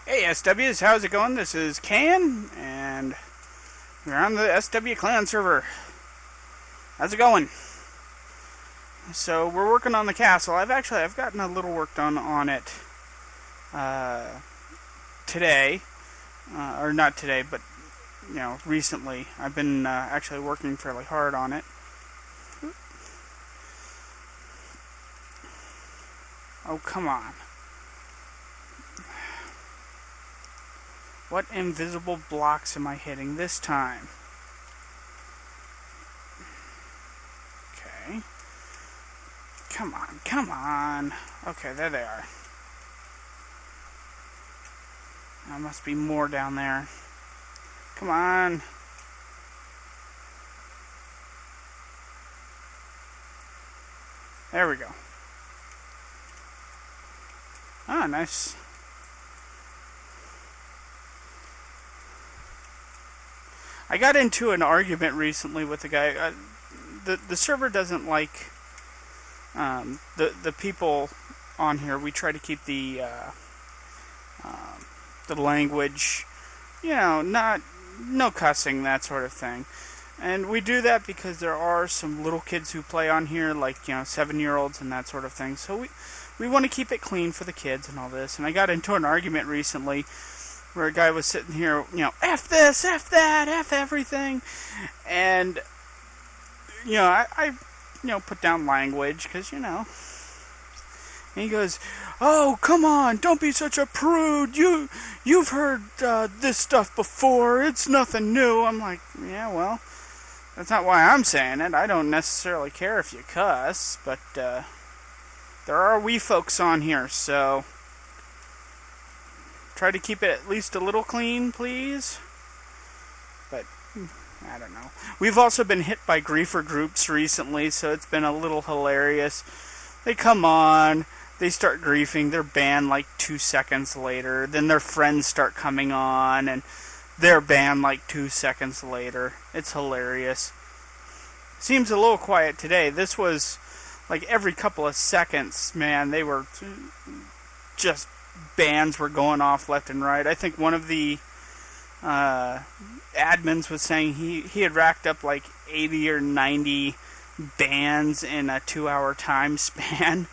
Hey SWs, how's it going? This is Cayen, and we're on the SW clan server. How's it going? So we're working on the castle. I've gotten a little work done on it uh, today, or not today, but recently. I've been actually working fairly hard on it. Oh, come on. What invisible blocks am I hitting this time? Okay. Come on, come on. Okay, there they are. There must be more down there. Come on. There we go. Ah, nice. I got into an argument recently with a guy. The server doesn't like the people on here. We try to keep the language, not no cussing, that sort of thing. And we do that because there are some little kids who play on here, like 7-year-olds and that sort of thing. So we want to keep it clean for the kids and all this. And I got into an argument recently where a guy was sitting here, F this, F that, F everything. And, I put down language because, And he goes, "Oh, come on, don't be such a prude. You've heard this stuff before. It's nothing new." I'm like, yeah, well, that's not why I'm saying it. I don't necessarily care if you cuss, but there are wee folks on here, so try to keep it at least a little clean, please. But I don't know. We've also been hit by griefer groups recently, so it's been a little hilarious. They come on, they start griefing, they're banned like 2 seconds later. Then their friends start coming on, and they're banned like 2 seconds later. It's hilarious. Seems a little quiet today. This was like every couple of seconds, man, they were just bans were going off left and right. I think one of the admins was saying he had racked up like 80 or 90 bans in a 2-hour time span.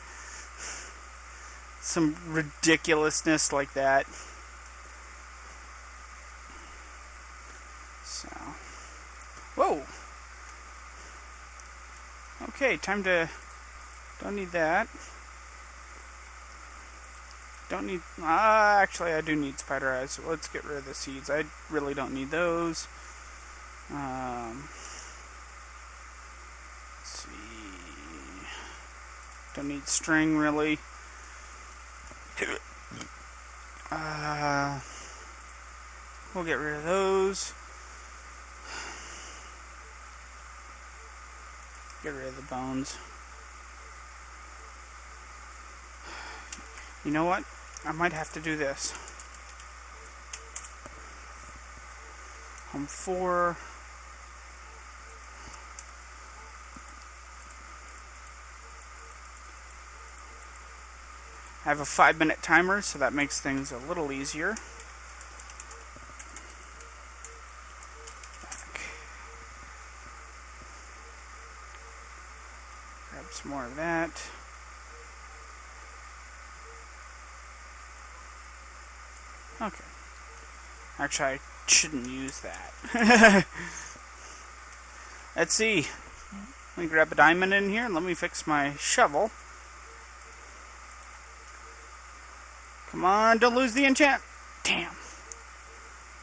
Some ridiculousness like that. So, whoa. Okay, time to. Don't need that. Don't need. Actually, I do need spider eyes. So let's get rid of the seeds. I really don't need those. Let's see. Don't need string really. We'll get rid of those. Get rid of the bones. You know what? I might have to do this. Home 4. I have a 5-minute timer, so that makes things a little easier. Back. Grab some more of that. Okay. Actually, I shouldn't use that. Let's see. Let me grab a diamond in here and let me fix my shovel. Come on, don't lose the enchant. Damn.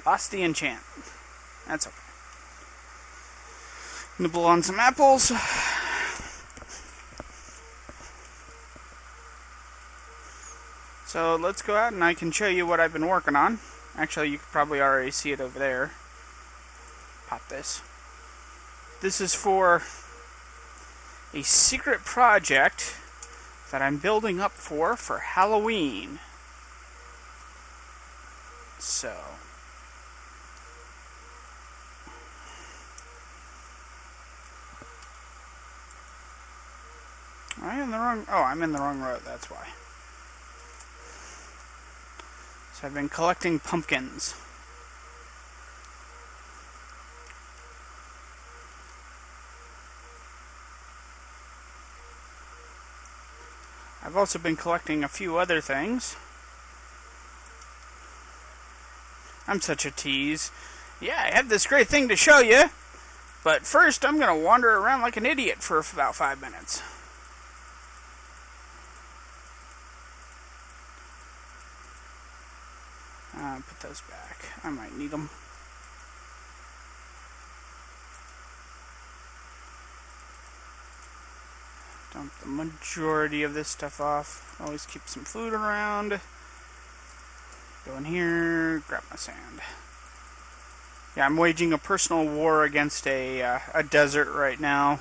Lost the enchant. That's okay. Nibble on some apples. So let's go out and I can show you what I've been working on. Actually, you could probably already see it over there. Pop this. This is for a secret project that I'm building up for Halloween. So, am I in the wrong? Oh, I'm in the wrong road. That's why. So I've been collecting pumpkins. I've also been collecting a few other things. I'm such a tease. Yeah, I have this great thing to show you. But first, I'm going to wander around like an idiot for about 5 minutes. Put those back. I might need them. Dump the majority of this stuff off. Always keep some food around. Go in here, grab my sand. Yeah, I'm waging a personal war against a desert right now.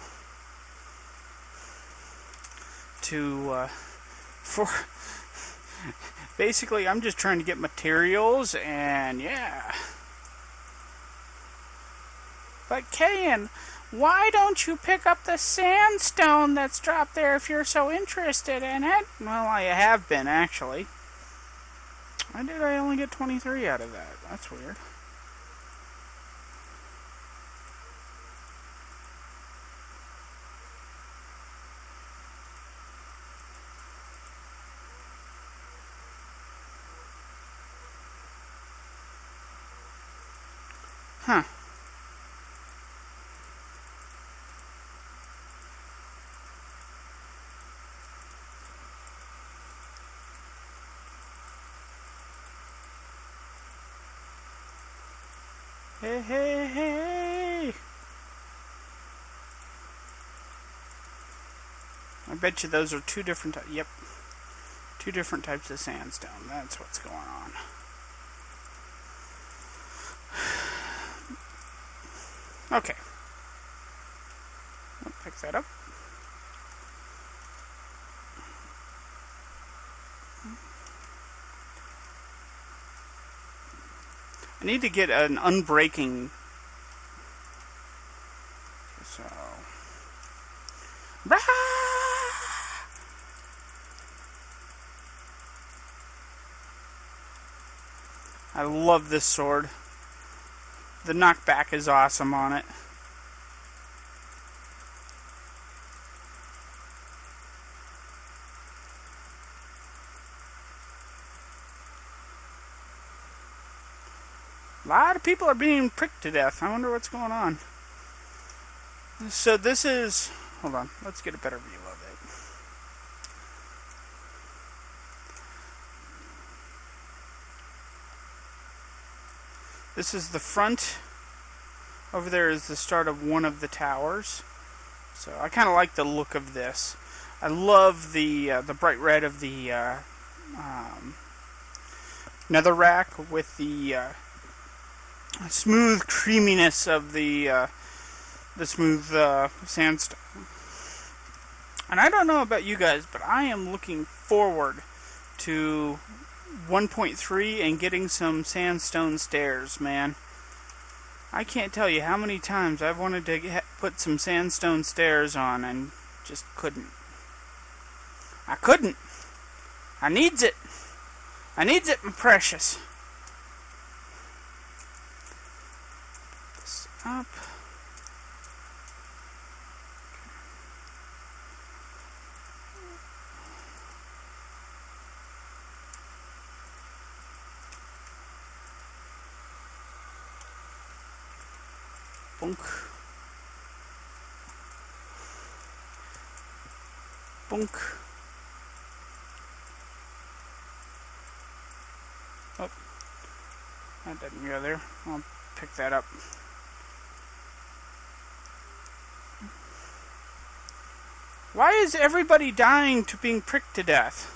Basically, I'm just trying to get materials, and yeah. But Cayen, why don't you pick up the sandstone that's dropped there if you're so interested in it? Well, I have been, actually. Why did I only get 23 out of that? That's weird. Huh. Hey, hey, hey! I bet you those are two different types. Yep. Two different types of sandstone. That's what's going on. Okay. I'll pick that up. I need to get an unbreaking. So. I love this sword. The knockback is awesome on it. A lot of people are being pricked to death. I wonder what's going on. So this is... Hold on. Let's get a better view of it. This is the front. Over there is the start of one of the towers. So I kind of like the look of this. I love the bright red of the netherrack with the smooth creaminess of the smooth sandstone. And I don't know about you guys, but I am looking forward to 1.3 and getting some sandstone stairs, man. I can't tell you how many times I've wanted to put some sandstone stairs on and just couldn't. I couldn't. I needs it. I needs it, my precious. Put this up. Bunk. Bunk. Oh, that didn't go there. I'll pick that up. Why is everybody dying to being pricked to death?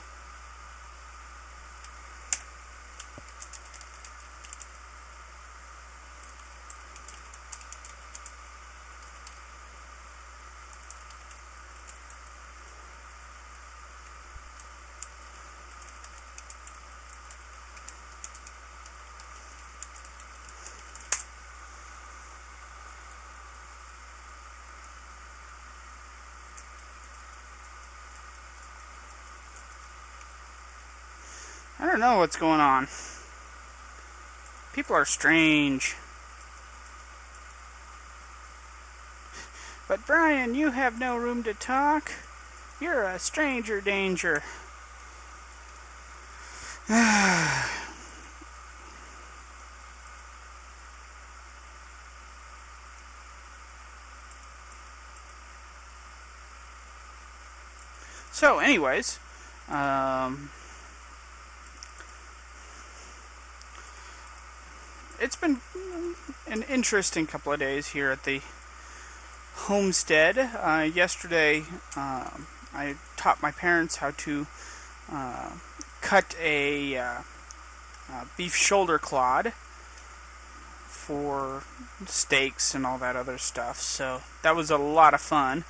I don't know what's going on. People are strange. But Brian, you have no room to talk. You're a stranger danger. So, anyways, it's been an interesting couple of days here at the homestead. Yesterday, I taught my parents how to cut a beef shoulder clod for steaks and all that other stuff. So that was a lot of fun.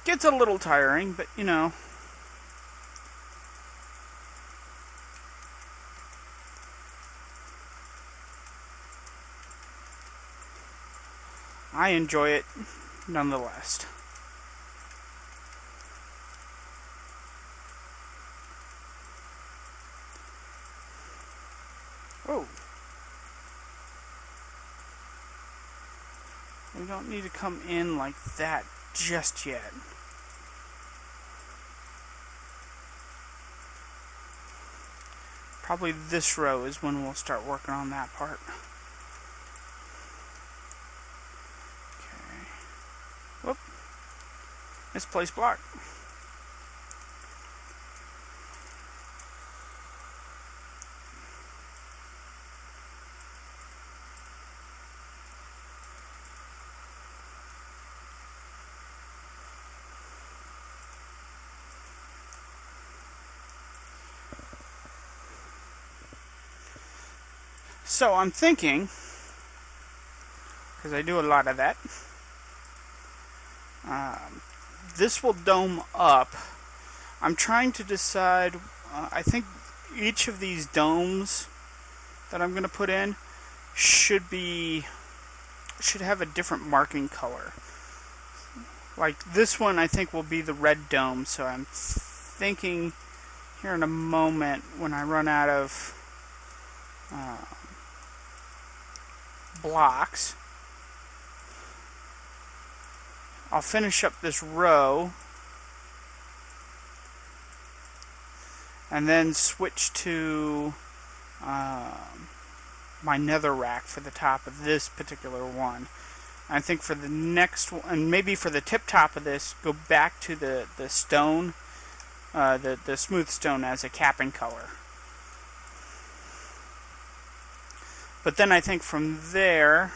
Gets a little tiring, but you know. I enjoy it nonetheless. Oh. We don't need to come in like that just yet. Probably this row is when we'll start working on that part. Okay. Whoop. Misplaced block. So I'm thinking, because I do a lot of that, this will dome up. I'm trying to decide, I think each of these domes that I'm going to put in should have a different marking color. Like this one I think will be the red dome, so I'm thinking here in a moment when I run out of blocks, I'll finish up this row and then switch to my nether rack for the top of this particular one. I think for the next one, and maybe for the tip top of this, go back to the stone, the smooth stone as a capping color. But then I think from there,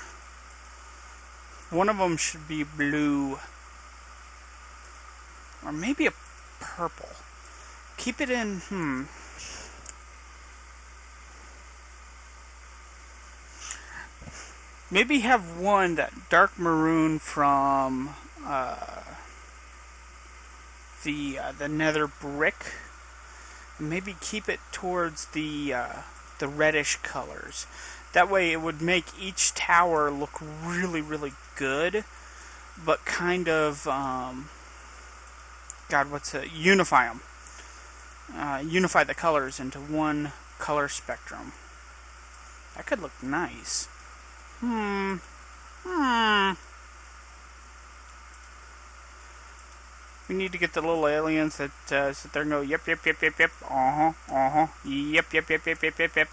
one of them should be blue. Or maybe a purple. Keep it in, Maybe have one that dark maroon from the nether brick. Maybe keep it towards the reddish colors. That way it would make each tower look really, really good, but kind of, unify them. Unify the colors into one color spectrum. That could look nice. We need to get the little aliens that sit there and go, yep, yep, yep, yep, yep, yep, yep, yep, yep, yep, yep, yep.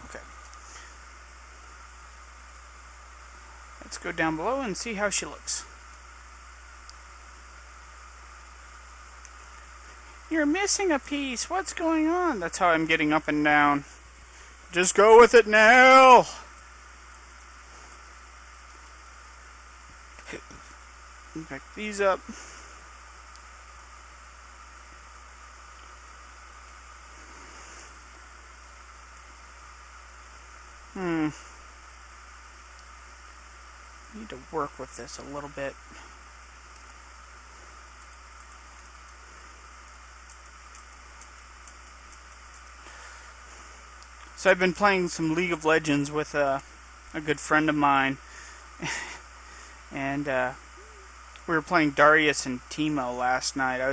Okay. Let's go down below and see how she looks. You're missing a piece. What's going on? That's how I'm getting up and down. Just go with it now. Pick these up. Need to work with this a little bit. So I've been playing some League of Legends with a good friend of mine, and we're We were playing Darius and Teemo last night. I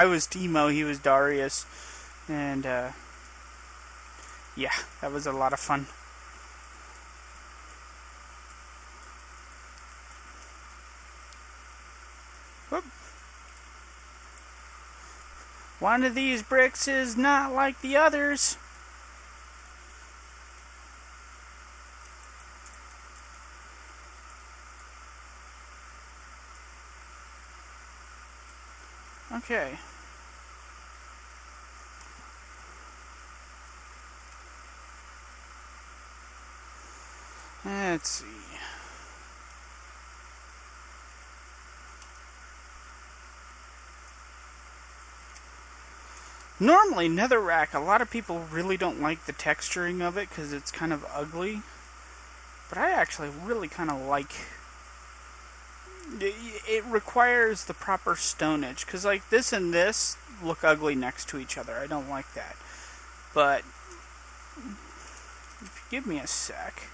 was Teemo, he was Darius, and yeah, that was a lot of fun. Whoop. One of these bricks is not like the others. Okay. Let's see. Normally, netherrack, a lot of people really don't like the texturing of it because it's kind of ugly. But I actually really kind of like... It requires the proper stonage, because like this and this look ugly next to each other. I don't like that. But if you give me a sec,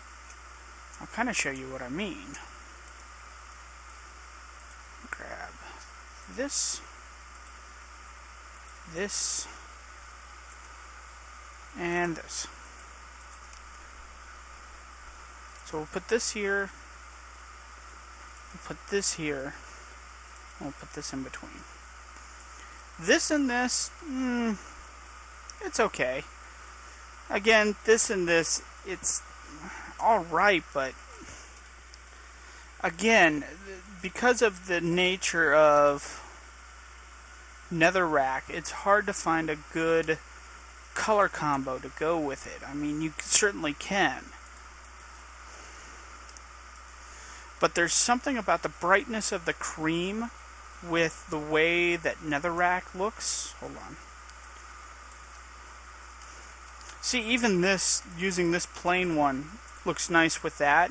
I'll kind of show you what I mean. Grab this, this, and this. So we'll put this here. We'll put this here. We'll put this in between. This and this, it's okay. Again, this and this, it's alright, but again, because of the nature of netherrack, it's hard to find a good color combo to go with it. I mean, you certainly can. But there's something about the brightness of the cream with the way that netherrack looks. Hold on. See, even this, using this plain one, looks nice with that.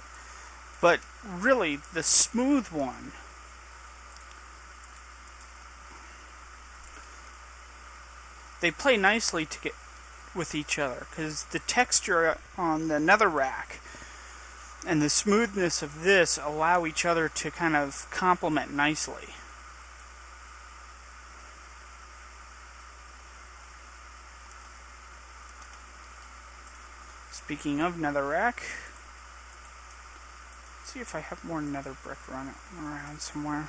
But really, the smooth one, they play nicely to get with each other, because the texture on the netherrack and the smoothness of this allow each other to kind of complement nicely. Speaking of netherrack, let's see if I have more nether brick running around somewhere.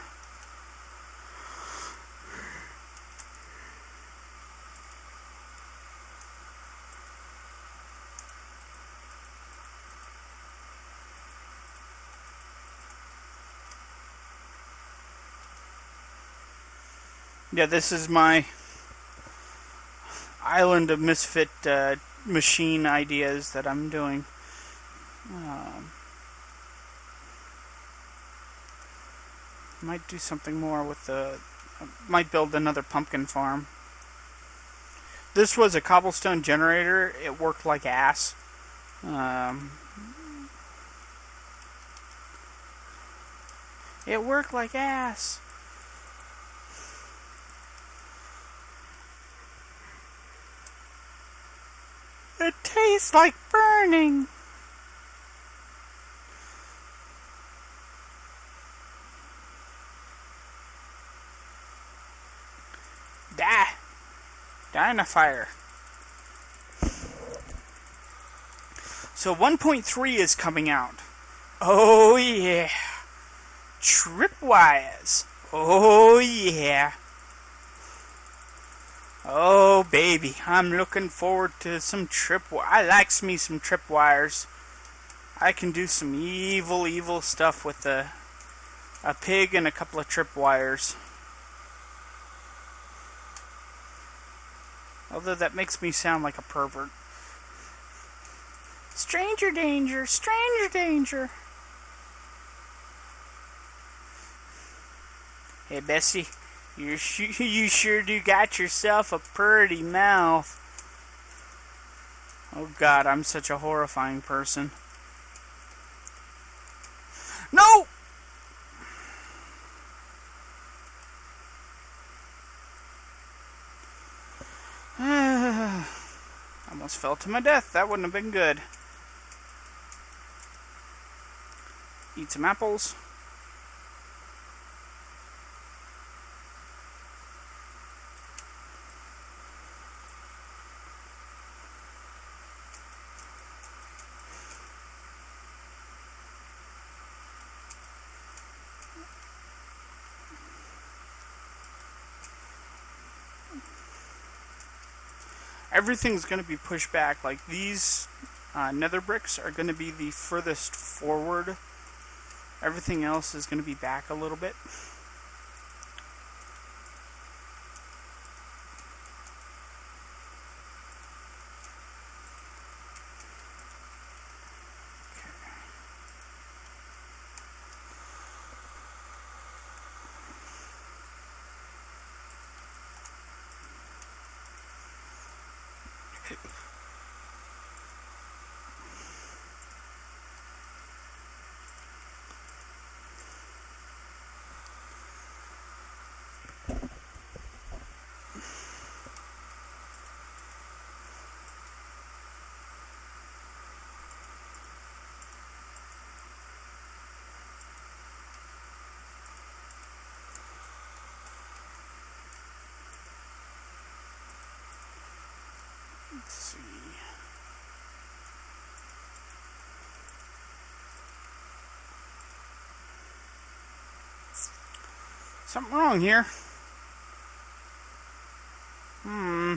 Yeah, this is my island of misfit machine ideas that I'm doing. Might do something more with the... might build another pumpkin farm. This was a cobblestone generator. It worked like ass. It worked like ass. It tastes like burning. Die. Die in a fire. So 1.3 is coming out. Oh yeah. Tripwires. Oh yeah. Oh baby, I'm looking forward to some tripwires. I likes me some tripwires. I can do some evil stuff with a pig and a couple of tripwires. Although that makes me sound like a pervert. Stranger danger, stranger danger. Hey Bessie. You sure do got yourself a pretty mouth. Oh God, I'm such a horrifying person. No! Almost fell to my death. That wouldn't have been good. Eat some apples. everything's going to be pushed back. Like these nether bricks are going to be the furthest forward. Everything else is going to be back a little bit. Let's see. Something wrong here. Hmm.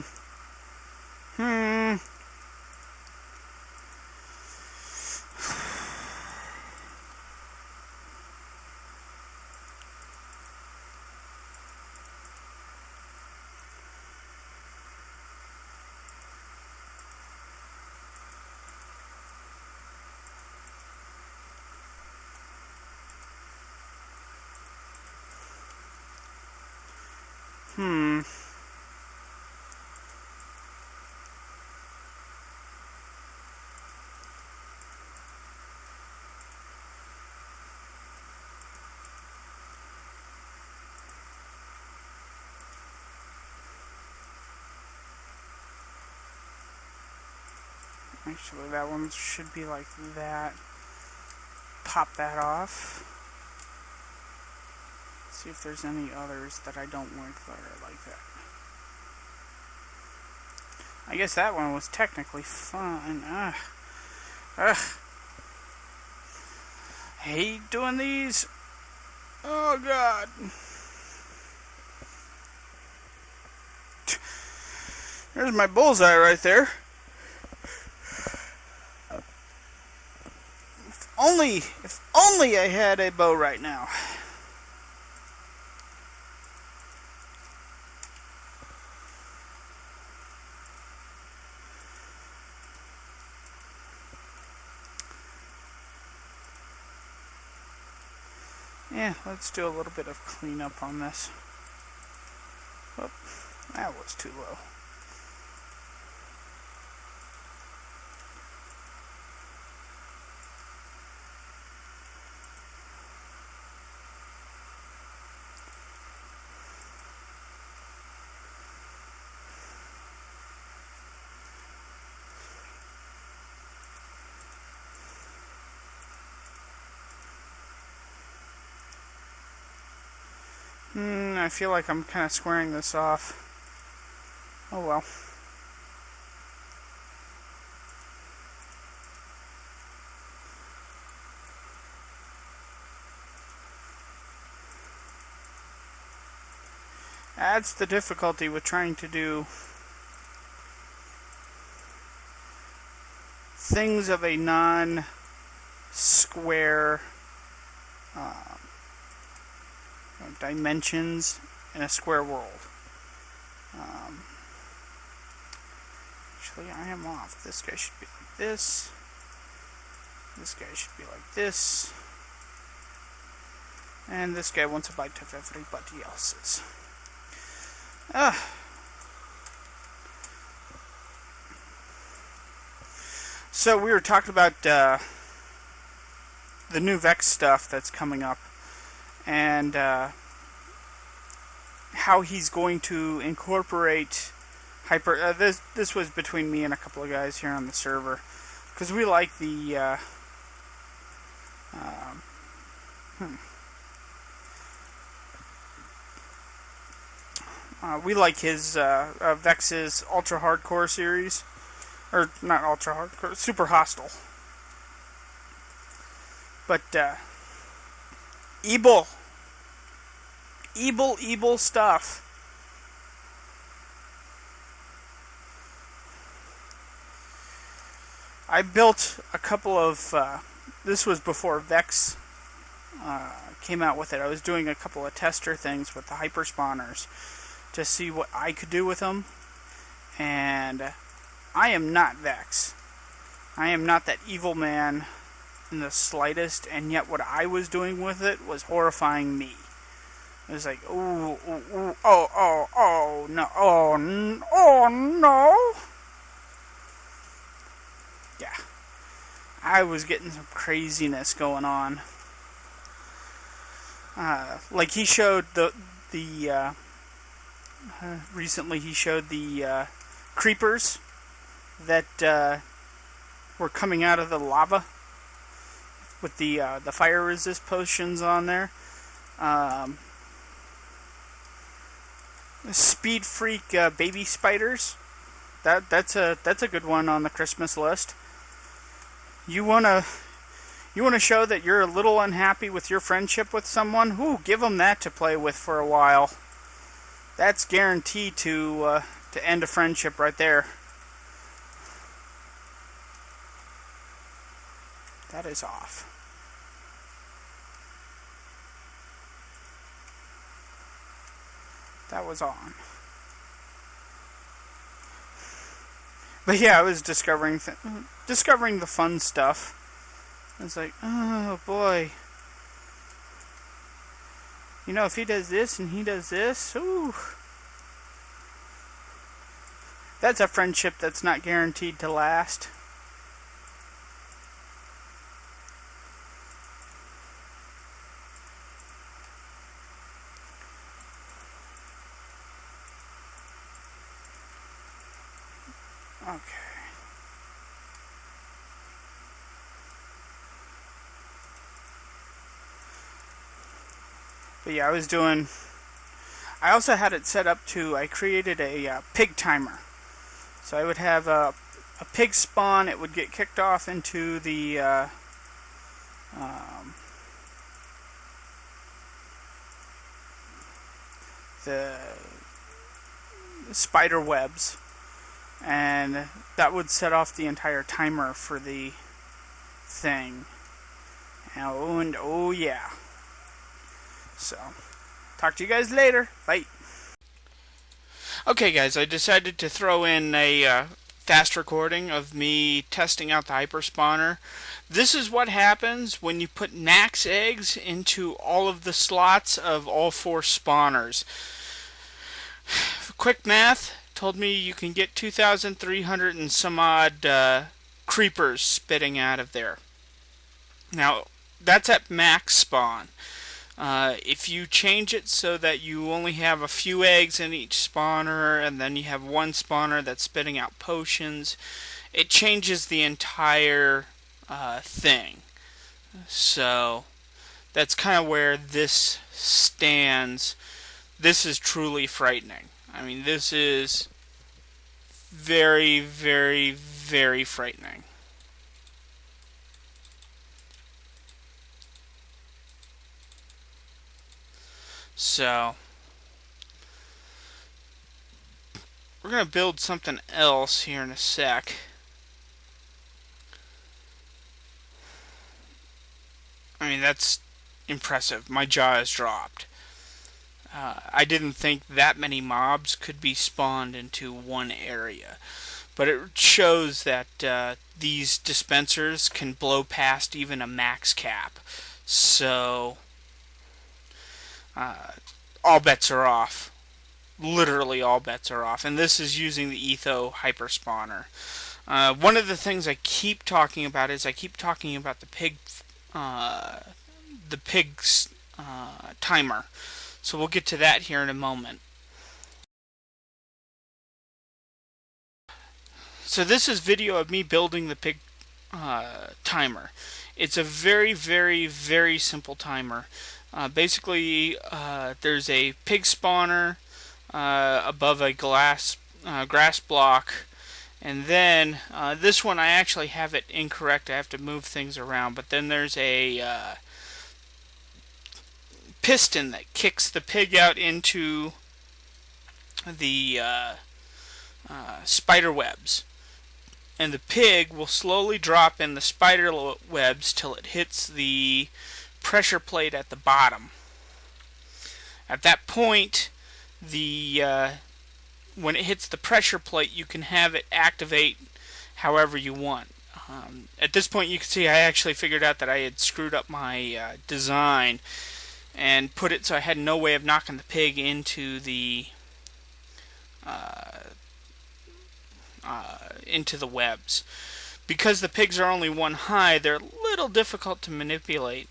Actually, that one should be like that. Pop that off. See if there's any others that I don't like that are like that. I guess that one was technically fine. Ugh. I hate doing these. Oh god. There's my bullseye right there. If only I had a bow right now. Yeah, let's do a little bit of cleanup on this. Oh, that was too low. I feel like I'm kind of squaring this off. Oh well. That's the difficulty with trying to do things of a non-square dimensions in a square world. Actually, I am off. This guy should be like this. This guy should be like this. And this guy wants a bite of everybody else's. So we were talking about the new Vex stuff that's coming up, and how he's going to incorporate this was between me and a couple of guys here on the server, because we like the we like his Vex's Ultra Hardcore series, or not Ultra Hardcore, Super Hostile. But evil stuff. I built a couple of, this was before Vex came out with it. I was doing a couple of tester things with the Hyperspawners to see what I could do with them. And I am not Vex. I am not that evil man in the slightest, and yet what I was doing with it was horrifying me. It was like, oh, no, oh, no. Yeah. I was getting some craziness going on. Like he showed recently he showed the creepers that were coming out of the lava with the fire resist potions on there. Speed Freak baby spiders. That's a good one on the Christmas list. You wanna show that you're a little unhappy with your friendship with someone? Ooh, give them that to play with for a while. That's guaranteed to end a friendship right there. That is off. That was on. But yeah, I was discovering the fun stuff. I was like, oh boy. You know, if he does this and he does this, ooh. That's a friendship that's not guaranteed to last. Okay. But yeah, I also had it set up to, I created a pig timer. So I would have a pig spawn, it would get kicked off into the spider webs. And that would set off the entire timer for the thing. And oh yeah. So, talk to you guys later. Bye. Okay guys, I decided to throw in a fast recording of me testing out the Hyperspawner. This is what happens when you put max eggs into all of the slots of all 4 spawners. Quick math told me you can get 2,300 and some odd creepers spitting out of there. Now, that's at max spawn. If you change it so that you only have a few eggs in each spawner, and then you have one spawner that's spitting out potions, it changes the entire thing. So, that's kind of where this stands. This is truly frightening. I mean, this is very, very, very frightening. So, we're going to build something else here in a sec. I mean, that's impressive. My jaw has dropped. I didn't think that many mobs could be spawned into one area. But it shows that these dispensers can blow past even a max cap. So, all bets are off. Literally all bets are off. And this is using the Hyperspawner. One of the things I keep talking about is I keep talking about the pig's timer. So we'll get to that here in a moment. So this is video of me building the pig timer. It's a very, very, very simple timer. Basically, there's a pig spawner above a grass block, and then this one I actually have it incorrect. I have to move things around, but then there's a piston that kicks the pig out into the spider webs. and the pig will slowly drop in the spider webs till it hits the pressure plate at the bottom. At that point, when it hits the pressure plate, you can have it activate however you want. At this point, you can see I actually figured out that I had screwed up my design and put it so I had no way of knocking the pig into the webs. Because the pigs are only one high, they're a little difficult to manipulate.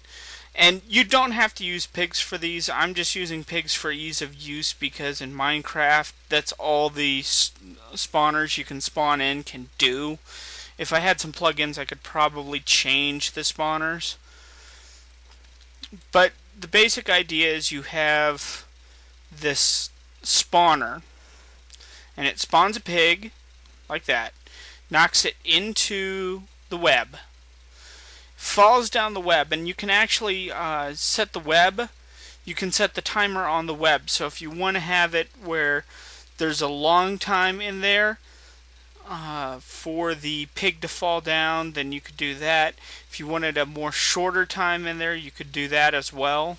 And you don't have to use pigs for these. I'm just using pigs for ease of use because in Minecraft, that's all the spawners you can spawn in can do. If I had some plugins, I could probably change the spawners. But the basic idea is you have this spawner, and it spawns a pig, like that, knocks it into the web, falls down the web, and you can actually set the web. You can set the timer on the web, so if you want to have it where there's a long time in there for the pig to fall down, then you could do that. If you wanted a more shorter time in there, you could do that as well.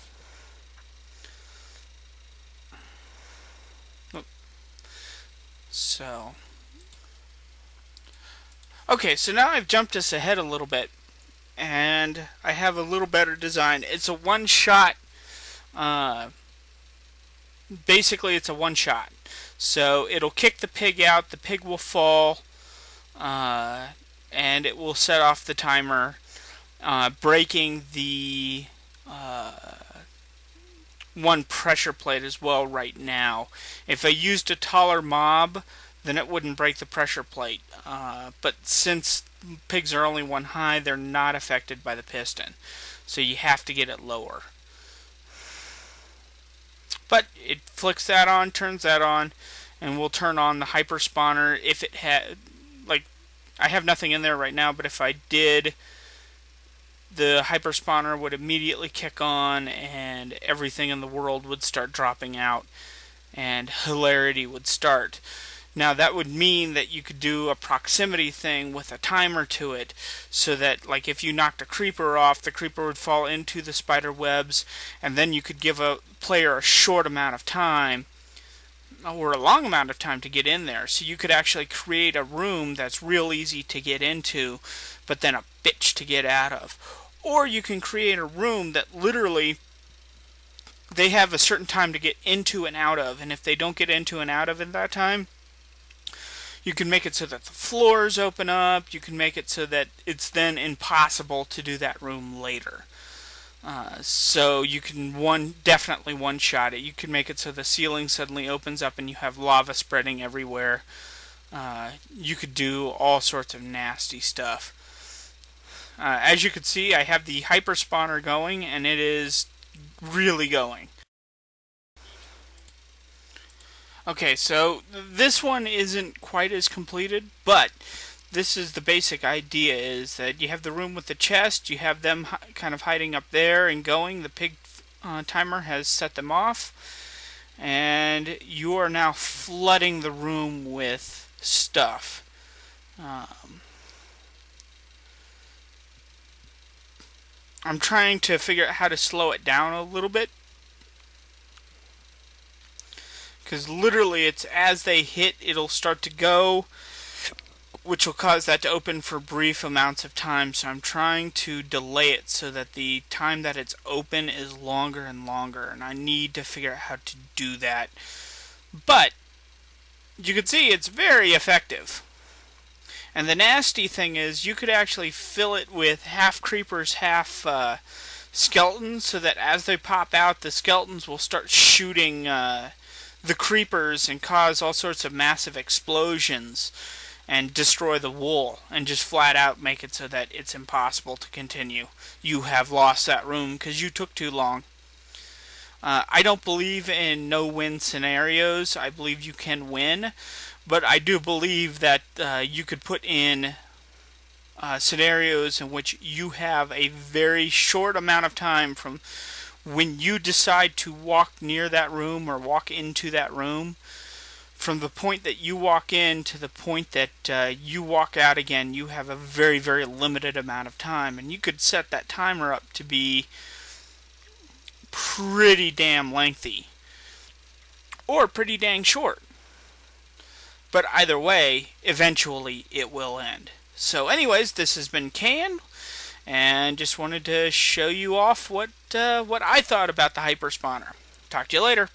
Okay, so now I've jumped us ahead a little bit, and I have a little better design. It's a one-shot. Basically, it's a one-shot. So it'll kick the pig out. The pig will fall, and it will set off the timer, breaking the one pressure plate as well right now. If I used a taller mob, then it wouldn't break the pressure plate. But since pigs are only one high, they're not affected by the piston. So you have to get it lower. But it flicks that on, turns that on, and we'll turn on the Hyperspawner if it had, like, I have nothing in there right now, but if I did, the Hyperspawner would immediately kick on and everything in the world would start dropping out and hilarity would start. Now that would mean that you could do a proximity thing with a timer to it, so that like if you knocked a creeper off, the creeper would fall into the spider webs, and then you could give a player a short amount of time or a long amount of time to get in there. So you could actually create a room that's real easy to get into, but then a bitch to get out of. Or you can create a room that literally they have a certain time to get into and out of, and if they don't get into and out of in that time, you can make it so that the floors open up. You can make it so that it's then impossible to do that room later. So you can definitely one-shot it. You can make it so the ceiling suddenly opens up and you have lava spreading everywhere. You could do all sorts of nasty stuff. As you can see, I have the Hyperspawner going, and it is really going. Okay, so this one isn't quite as completed, but this is the basic idea, is that you have the room with the chest, you have them kind of hiding up there and going, the pig timer has set them off, and you are now flooding the room with stuff. I'm trying to figure out how to slow it down a little bit, because literally it's as they hit, it'll start to go, which will cause that to open for brief amounts of time. So I'm trying to delay it so that the time that it's open is longer and longer, and I need to figure out how to do that. But you can see it's very effective. And the nasty thing is you could actually fill it with half creepers, half skeletons, so that as they pop out, the skeletons will start shooting the creepers and cause all sorts of massive explosions and destroy the wool and just flat out make it so that it's impossible to continue. You have lost that room because you took too long. I don't believe in no-win scenarios. I believe you can win, but I do believe that you could put in scenarios in which you have a very short amount of time from when you decide to walk near that room or walk into that room from the point that you walk in to the point that you walk out again, you have a very, very limited amount of time. And you could set that timer up to be pretty damn lengthy. Or pretty dang short. But either way, eventually it will end. So anyways, this has been Cayen, and just wanted to show you off what I thought about the Hyperspawner. Talk to you later.